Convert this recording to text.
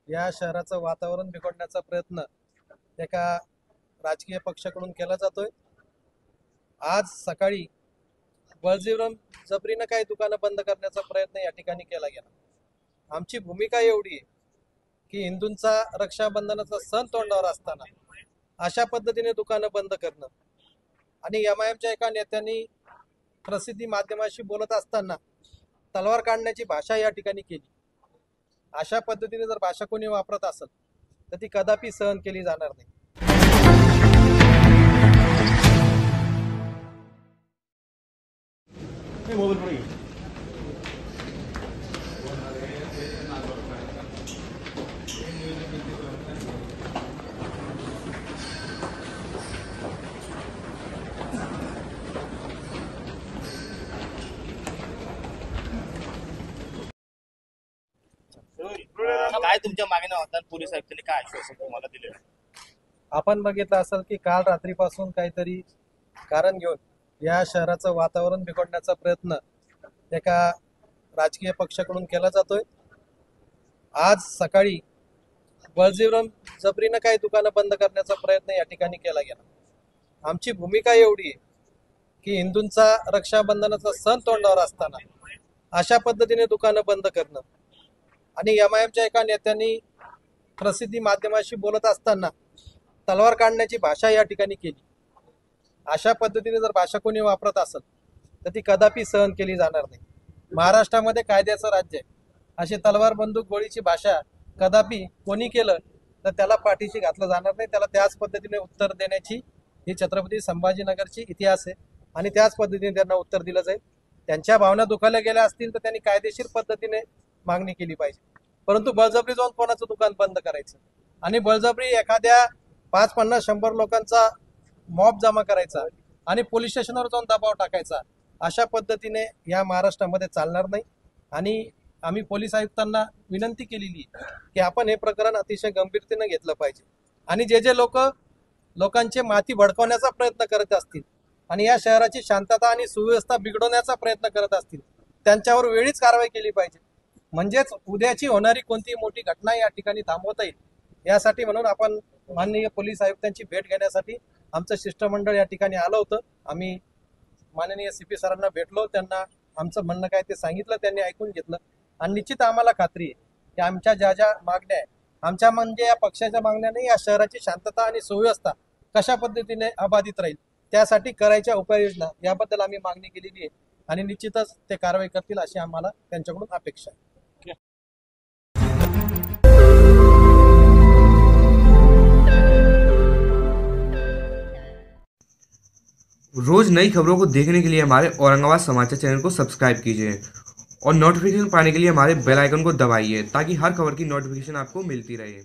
या शहराचं वातावरण बिघडण्याचा प्रयत्न एका राजकीय पक्षाकडून केला जातोय। आज सकाळी बळजबरीनं जबरीनं काही दुकानं बंद करण्याचा प्रयत्न या ठिकाणी केला गेला। आमची भूमिका एवढी आहे की हिंदूंचा रक्षाबंधनाचा सण तोंडावर असताना अशा पद्धतीने दुकानं बंद करणं आणि एमआयएमच्या एका नेत्यांनी प्रसिद्धी माध्यमाशी बोलत असताना तलवार काढण्याची भाषा या ठिकाणी केली। अशा पद्धतीने जर भाषा कोणी वापरत असेल तर ती कदापि सहन केली जाणार नाही। काय तुमच्या मागण्या होतात? पोलीस आयुक्तांनी काय आश्वासन तुम्हाला दिले? आपण बघितलं असेल की काल रात्रीपासून काहीतरी कारण घेऊन या शहराचं वातावरण बिघडण्याचा प्रयत्न एका राजकीय पक्षाकडून केला जातोय। आज सकाळी बळजबरीनं काही दुकानं बंद करण्याचा प्रयत्न या ठिकाणी केला गेला। आमची भूमिका एवढी आहे की हिंदूंचा रक्षाबंधनाचा सण तोंडावर असताना अशा पद्धतीने दुकानं बंद करणं आणि एमआयएमच्या एका नेत्यांनी प्रसिद्धी माध्यमाशी बोलत असताना तलवार काढण्याची भाषा या ठिकाणी केली। अशा पद्धतीने जर भाषा कोणी वापरत असेल तर ती कदापि सहन केली जाणार नाही। महाराष्ट्रामध्ये कायद्याचं राज्य आहे, अशी तलवार बंदूक गोळीची भाषा कदापि कोणी केलं तर त्याला पाठीशी घातलं जाणार नाही। त्याला त्याच पद्धतीने उत्तर देण्याची ही छत्रपती संभाजीनगरची इतिहास आहे आणि त्याच पद्धतीने त्यांना उत्तर दिलं जाईल। त्यांच्या भावना दुखावल्या गेल्या असतील तर त्यांनी कायदेशीर पद्धतीने मागणी केली पाहिजे, परंतु बळजबरी जाऊन कोणाचं दुकान बंद करायचं आणि बळजबरी एखाद्या 5, 50, 100 लोकांचा मॉब जमा करायचा आणि पोलीस स्टेशनवर जाऊन दबाव टाकायचा, अशा पद्धतीने या महाराष्ट्रामध्ये चालणार नाही। आणि आम्ही पोलीस आयुक्तांना विनंती केलेली की आपण हे प्रकरण अतिशय गंभीरतेने घेतलं पाहिजे आणि जे लोकांचे माथी भडकवण्याचा प्रयत्न करत असतील आणि या शहराची शांतता आणि सुव्यवस्था बिघडवण्याचा प्रयत्न करत असतील त्यांच्यावर वेळीच कारवाई केली पाहिजे, म्हणजेच उद्याची होणारी कोणतीही मोठी घटना या ठिकाणी थांबवता येईल। यासाठी म्हणून आपण माननीय पोलीस आयुक्तांची भेट घेण्यासाठी आमचं शिष्टमंडळ या ठिकाणी आलं होतं। आम्ही माननीय सीपी सरांना भेटलो, त्यांना आमचं म्हणणं काय ते सांगितलं, त्यांनी ऐकून घेतलं आणि निश्चित आम्हाला खात्री आहे की आमच्या ज्या मागण्या आहे, आमच्या म्हणजे या पक्षाच्या मागण्या नाही, या शहराची शांतता आणि सुव्यवस्था कशा पद्धतीने अबाधित राहील त्यासाठी करायच्या उपाययोजना याबद्दल आम्ही मागणी केलेली आहे आणि निश्चितच ते कारवाई करतील अशी आम्हाला त्यांच्याकडून अपेक्षा आहे। रोज नई खबरों को देखने के लिए हमारे औरंगाबाद समाचार चैनल को सब्सक्राइब कीजिए और नोटिफिकेशन पाने के लिए हमारे बेल आइकन को दबाइए ताकि हर खबर की नोटिफिकेशन आपको मिलती रहे।